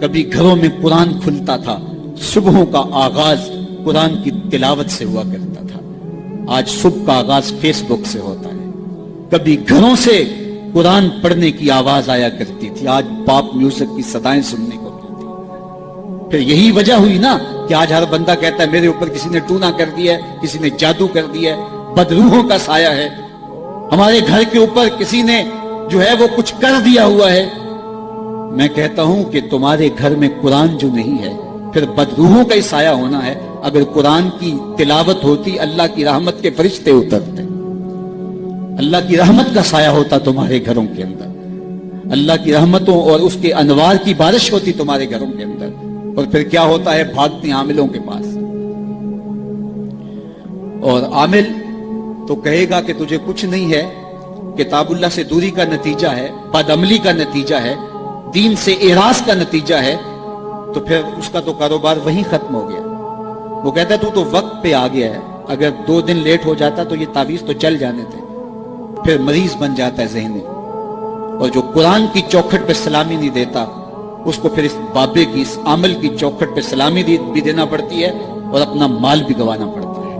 کبھی گھروں میں قرآن کھلتا تھا، صبحوں کا آغاز قرآن کی تلاوت سے ہوا کرتا تھا، آج صبح کا آغاز فیس بک سے ہوتا ہے۔ کبھی گھروں سے قرآن پڑھنے کی آواز آیا کرتی تھی، آج پاپ میوزک کی صدائیں سننے کو ملتی۔ پھر یہی وجہ ہوئی نا کہ آج ہر بندہ کہتا ہے میرے اوپر کسی نے ٹونا کر دیا ہے، کسی نے جادو کر دیا ہے، بدروحوں کا سایہ ہے، ہمارے گھر کے اوپر کسی نے جو ہے وہ کچھ کر دیا ہوا ہے۔ میں کہتا ہوں کہ تمہارے گھر میں قرآن جو نہیں ہے پھر بدروحوں کا ہی سایہ ہونا ہے۔ اگر قرآن کی تلاوت ہوتی اللہ کی رحمت کے فرشتے اترتے، اللہ کی رحمت کا سایہ ہوتا تمہارے گھروں کے اندر، اللہ کی رحمتوں اور اس کے انوار کی بارش ہوتی تمہارے گھروں کے اندر، اور پھر کیا ہوتا ہے؟ بھاگتے عاملوں کے پاس، اور عامل تو کہے گا کہ تجھے کچھ نہیں ہے، کتاب اللہ سے دوری کا نتیجہ ہے، بد عملی کا نتیجہ ہے، دین سے اعراض کا نتیجہ ہے، تو پھر اس کا تو کاروبار وہیں ختم ہو گیا۔ وہ کہتا ہے تو وقت پہ آ گیا ہے، اگر 2 دن لیٹ ہو جاتا تو یہ تعویذ تو چل جانے تھے۔ پھر مریض بن جاتا ہے ذہنی، اور جو قرآن کی چوکھٹ پہ سلامی نہیں دیتا اس کو پھر اس بابے کی، اس عمل کی چوکھٹ پہ سلامی بھی دینا پڑتی ہے اور اپنا مال بھی گوانا پڑتا ہے۔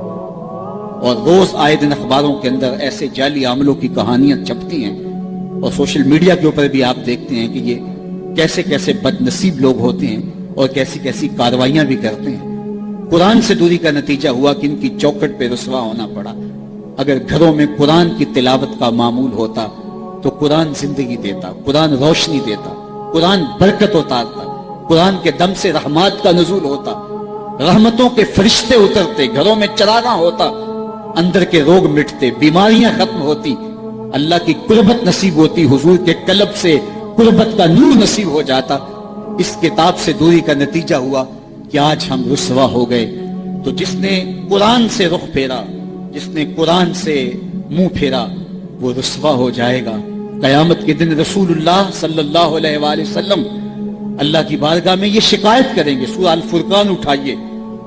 اور روز آئے دن اخباروں کے اندر ایسے جعلی عملوں کی کہانیاں چھپتی ہیں، اور سوشل میڈیا کے اوپر بھی آپ دیکھتے ہیں کہ یہ کیسے کیسے بد نصیب لوگ ہوتے ہیں اور کیسی کیسی کارروائیاں بھی کرتے ہیں۔ قرآن سے دوری کا نتیجہ ہوا کہ ان کی چوکھٹ پہ رسوا ہونا پڑا۔ اگر گھروں میں قرآن کی تلاوت کا معمول ہوتا تو قرآن زندگی دیتا، قرآن روشنی دیتا، قرآن برکت اتارتا، قرآن کے دم سے رحمات کا نزول ہوتا، رحمتوں کے فرشتے اترتے، گھروں میں چراغاں ہوتا، اندر کے روگ مٹتے، بیماریاں ختم ہوتی، اللہ کی قربت نصیب ہوتی، حضور کے قلب سے قربت کا نور نصیب ہو جاتا۔ اس کتاب سے دوری کا نتیجہ ہوا کہ آج ہم رسوا ہو گئے۔ تو جس نے قرآن سے رخ پھیرا، جس نے قرآن سے منہ پھیرا، وہ رسوا ہو جائے گا۔ قیامت کے دن رسول اللہ صلی اللہ علیہ وآلہ وسلم اللہ کی بارگاہ میں یہ شکایت کریں گے۔ سورہ الفرقان اٹھائیے،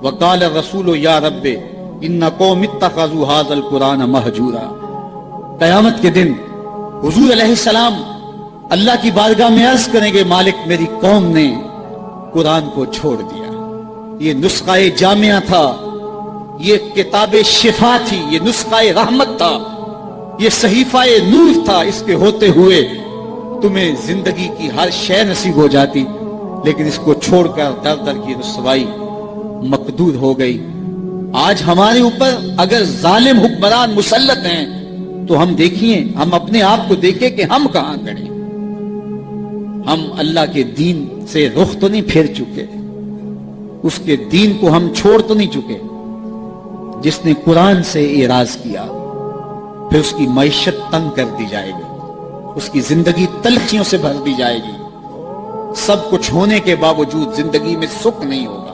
وقال الرسول یا رب ان قوم اتخذوا هذا القرآن مہجورا۔ قیامت کے دن حضور علیہ السلام اللہ کی بارگاہ میں عرض کریں گے، مالک میری قوم نے قرآن کو چھوڑ دیا، یہ نسخہ جامعہ تھا، یہ کتاب شفا تھی، یہ نسخہ رحمت تھا، یہ صحیفہ نور تھا، اس کے ہوتے ہوئے تمہیں زندگی کی ہر شے نصیب ہو جاتی، لیکن اس کو چھوڑ کر در در کی رسوائی مقدور ہو گئی۔ آج ہمارے اوپر اگر ظالم حکمران مسلط ہیں تو ہم دیکھیں، ہم اپنے آپ کو دیکھیں کہ ہم کہاں کھڑے۔ ہم اللہ کے دین سے رخ تو نہیں پھیر چکے، اس کے دین کو ہم چھوڑ تو نہیں چکے۔ جس نے قرآن سے اعراض کیا پھر اس کی معیشت تنگ کر دی جائے گی، اس کی زندگی تلخیوں سے بھر دی جائے گی، سب کچھ ہونے کے باوجود زندگی میں سکھ نہیں ہوگا،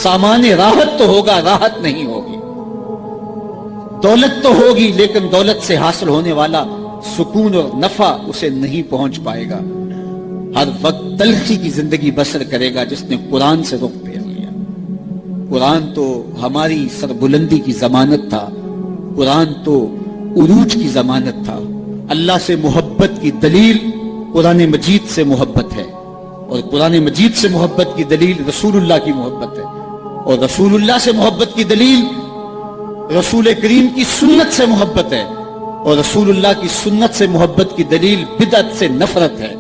سامان راحت تو ہوگا، راحت نہیں ہوگی، دولت تو ہوگی لیکن دولت سے حاصل ہونے والا سکون اور نفع اسے نہیں پہنچ پائے گا، ہر وقت تلخی کی زندگی بسر کرے گا جس نے قرآن سے رخ پھیر لیا۔ قرآن تو ہماری سربلندی کی ضمانت تھا، قرآن تو عروج کی ضمانت تھا۔ اللہ سے محبت کی دلیل قرآن مجید سے محبت ہے، اور قرآن مجید سے محبت کی دلیل رسول اللہ کی محبت ہے، اور رسول اللہ سے محبت کی دلیل رسول کریم کی سنت سے محبت ہے، اور رسول اللہ کی سنت سے محبت کی دلیل بدعت سے نفرت ہے۔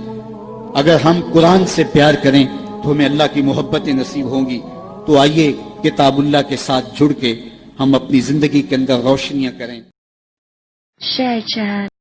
اگر ہم قرآن سے پیار کریں تو ہمیں اللہ کی محبتیں نصیب ہوں گی۔ تو آئیے کتاب اللہ کے ساتھ جڑ کے ہم اپنی زندگی کے اندر روشنیاں کریں۔ Share chat